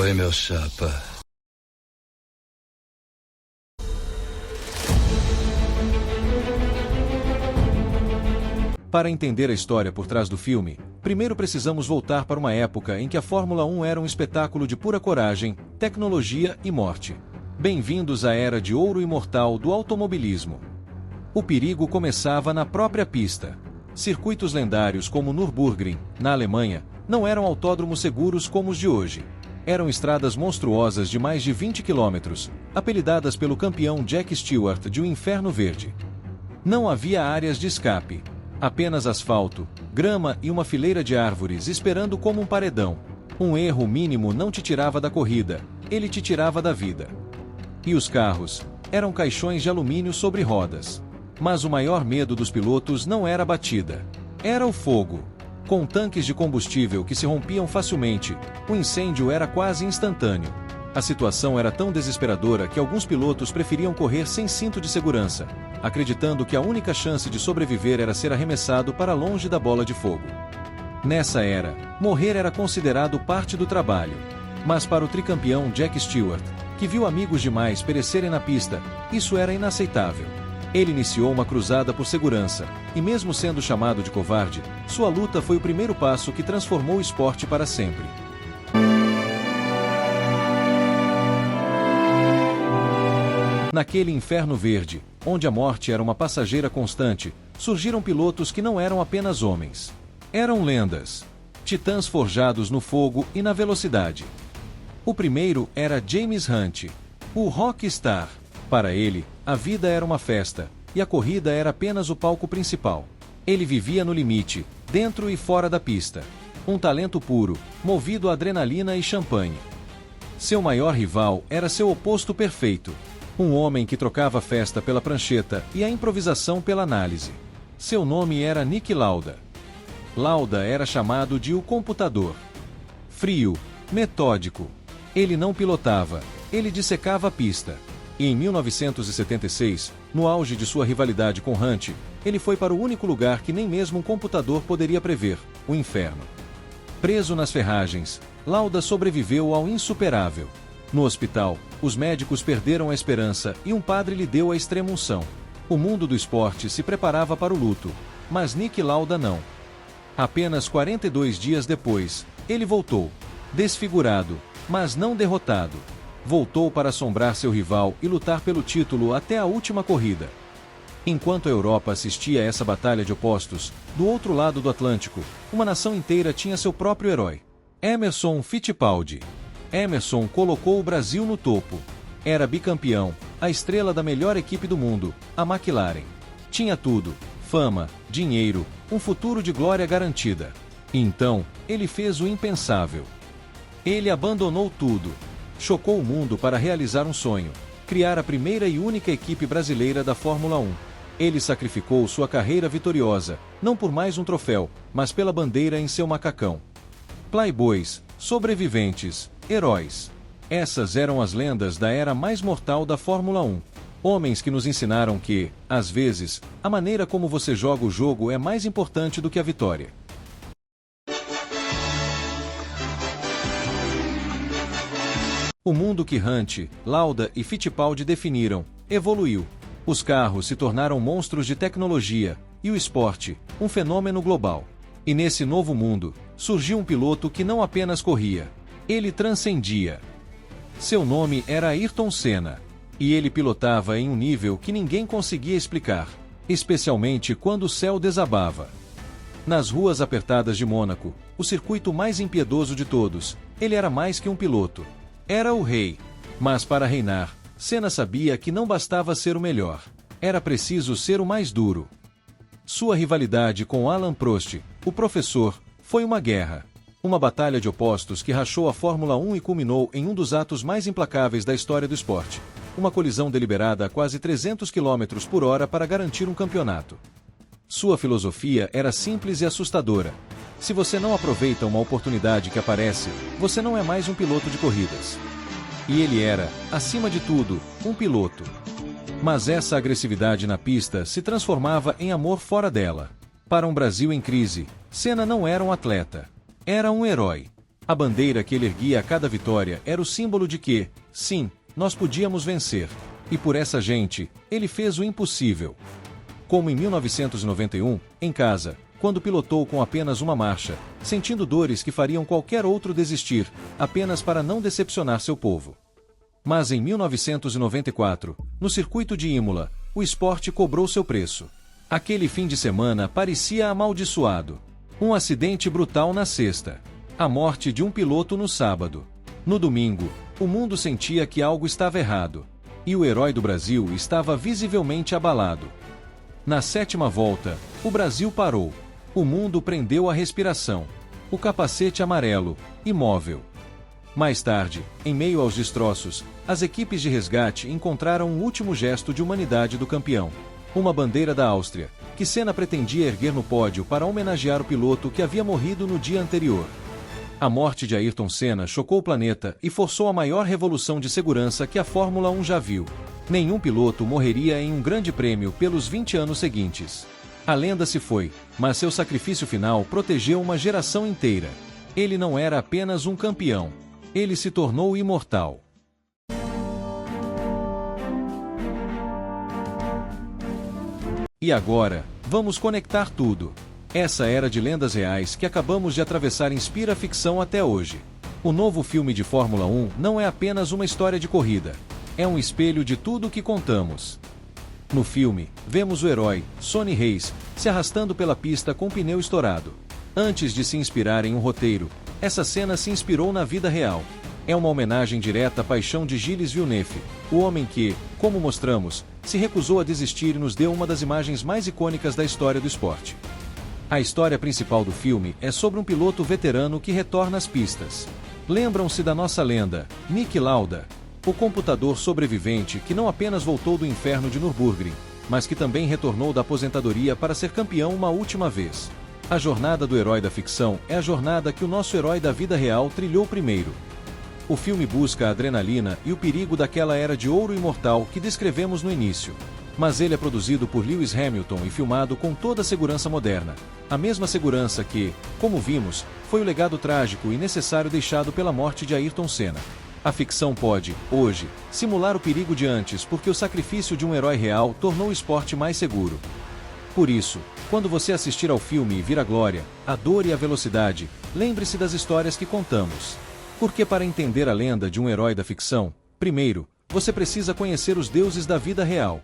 Oi, meu chapa. Para entender a história por trás do filme, primeiro precisamos voltar para uma época em que a Fórmula 1 era um espetáculo de pura coragem, tecnologia e morte. Bem-vindos à era de ouro imortal do automobilismo. O perigo começava na própria pista. Circuitos lendários como Nürburgring, na Alemanha, não eram autódromos seguros como os de hoje. Eram estradas monstruosas de mais de 20 quilômetros, apelidadas pelo campeão Jack Stewart de O Inferno Verde. Não havia áreas de escape. Apenas asfalto, grama e uma fileira de árvores esperando como um paredão. Um erro mínimo não te tirava da corrida, ele te tirava da vida. E os carros? Eram caixões de alumínio sobre rodas. Mas o maior medo dos pilotos não era a batida. Era o fogo. Com tanques de combustível que se rompiam facilmente, o incêndio era quase instantâneo. A situação era tão desesperadora que alguns pilotos preferiam correr sem cinto de segurança, acreditando que a única chance de sobreviver era ser arremessado para longe da bola de fogo. Nessa era, morrer era considerado parte do trabalho. Mas para o tricampeão Jack Stewart, que viu amigos demais perecerem na pista, isso era inaceitável. Ele iniciou uma cruzada por segurança, e mesmo sendo chamado de covarde, sua luta foi o primeiro passo que transformou o esporte para sempre. Naquele inferno verde, onde a morte era uma passageira constante, surgiram pilotos que não eram apenas homens. Eram lendas. Titãs forjados no fogo e na velocidade. O primeiro era James Hunt, o rockstar. Para ele, a vida era uma festa, e a corrida era apenas o palco principal. Ele vivia no limite, dentro e fora da pista. Um talento puro, movido a adrenalina e champanhe. Seu maior rival era seu oposto perfeito. Um homem que trocava a festa pela prancheta e a improvisação pela análise. Seu nome era Niki Lauda. Lauda era chamado de o computador. Frio, metódico. Ele não pilotava, ele dissecava a pista. E em 1976, no auge de sua rivalidade com Hunt, ele foi para o único lugar que nem mesmo um computador poderia prever, o inferno. Preso nas ferragens, Lauda sobreviveu ao insuperável. No hospital, os médicos perderam a esperança e um padre lhe deu a extrema-unção. O mundo do esporte se preparava para o luto, mas Niki Lauda não. Apenas 42 dias depois, ele voltou, desfigurado, mas não derrotado. Voltou para assombrar seu rival e lutar pelo título até a última corrida. Enquanto a Europa assistia a essa batalha de opostos, do outro lado do Atlântico, uma nação inteira tinha seu próprio herói. Emerson Fittipaldi. Emerson colocou o Brasil no topo. Era bicampeão, a estrela da melhor equipe do mundo, a McLaren. Tinha tudo, fama, dinheiro, um futuro de glória garantida. E então, ele fez o impensável. Ele abandonou tudo. Chocou o mundo para realizar um sonho, criar a primeira e única equipe brasileira da Fórmula 1. Ele sacrificou sua carreira vitoriosa, não por mais um troféu, mas pela bandeira em seu macacão. Playboys, sobreviventes, heróis. Essas eram as lendas da era mais mortal da Fórmula 1. Homens que nos ensinaram que, às vezes, a maneira como você joga o jogo é mais importante do que a vitória. O mundo que Hunt, Lauda e Fittipaldi definiram, evoluiu. Os carros se tornaram monstros de tecnologia, e o esporte, um fenômeno global. E nesse novo mundo, surgiu um piloto que não apenas corria, ele transcendia. Seu nome era Ayrton Senna, e ele pilotava em um nível que ninguém conseguia explicar, especialmente quando o céu desabava. Nas ruas apertadas de Mônaco, o circuito mais impiedoso de todos, ele era mais que um piloto. Era o rei. Mas para reinar, Senna sabia que não bastava ser o melhor. Era preciso ser o mais duro. Sua rivalidade com Alain Prost, o professor, foi uma guerra. Uma batalha de opostos que rachou a Fórmula 1 e culminou em um dos atos mais implacáveis da história do esporte. Uma colisão deliberada a quase 300 km por hora para garantir um campeonato. Sua filosofia era simples e assustadora. Se você não aproveita uma oportunidade que aparece, você não é mais um piloto de corridas. E ele era, acima de tudo, um piloto. Mas essa agressividade na pista se transformava em amor fora dela. Para um Brasil em crise, Senna não era um atleta. Era um herói. A bandeira que ele erguia a cada vitória era o símbolo de que, sim, nós podíamos vencer. E por essa gente, ele fez o impossível. Como em 1991, em casa, quando pilotou com apenas uma marcha, sentindo dores que fariam qualquer outro desistir, apenas para não decepcionar seu povo. Mas em 1994, no circuito de Imola, o esporte cobrou seu preço. Aquele fim de semana parecia amaldiçoado. Um acidente brutal na sexta. A morte de um piloto no sábado. No domingo, o mundo sentia que algo estava errado. E o herói do Brasil estava visivelmente abalado. Na sétima volta, o Brasil parou. O mundo prendeu a respiração. O capacete amarelo, imóvel. Mais tarde, em meio aos destroços, as equipes de resgate encontraram um último gesto de humanidade do campeão. Uma bandeira da Áustria, que Senna pretendia erguer no pódio para homenagear o piloto que havia morrido no dia anterior. A morte de Ayrton Senna chocou o planeta e forçou a maior revolução de segurança que a Fórmula 1 já viu. Nenhum piloto morreria em um grande prêmio pelos 20 anos seguintes. A lenda se foi, mas seu sacrifício final protegeu uma geração inteira. Ele não era apenas um campeão. Ele se tornou imortal. E agora, vamos conectar tudo. Essa era de lendas reais que acabamos de atravessar inspira a ficção até hoje. O novo filme de Fórmula 1 não é apenas uma história de corrida. É um espelho de tudo o que contamos. No filme, vemos o herói, Sonny Hayes, se arrastando pela pista com o pneu estourado. Antes de se inspirar em um roteiro, essa cena se inspirou na vida real. É uma homenagem direta à paixão de Gilles Villeneuve, o homem que, como mostramos, se recusou a desistir e nos deu uma das imagens mais icônicas da história do esporte. A história principal do filme é sobre um piloto veterano que retorna às pistas. Lembram-se da nossa lenda, Niki Lauda, o computador sobrevivente que não apenas voltou do inferno de Nürburgring, mas que também retornou da aposentadoria para ser campeão uma última vez. A jornada do herói da ficção é a jornada que o nosso herói da vida real trilhou primeiro. O filme busca a adrenalina e o perigo daquela era de ouro imortal que descrevemos no início. Mas ele é produzido por Lewis Hamilton e filmado com toda a segurança moderna. A mesma segurança que, como vimos, foi o legado trágico e necessário deixado pela morte de Ayrton Senna. A ficção pode, hoje, simular o perigo de antes porque o sacrifício de um herói real tornou o esporte mais seguro. Por isso, quando você assistir ao filme e vir a glória, a dor e a velocidade, lembre-se das histórias que contamos. Porque para entender a lenda de um herói da ficção, primeiro, você precisa conhecer os deuses da vida real.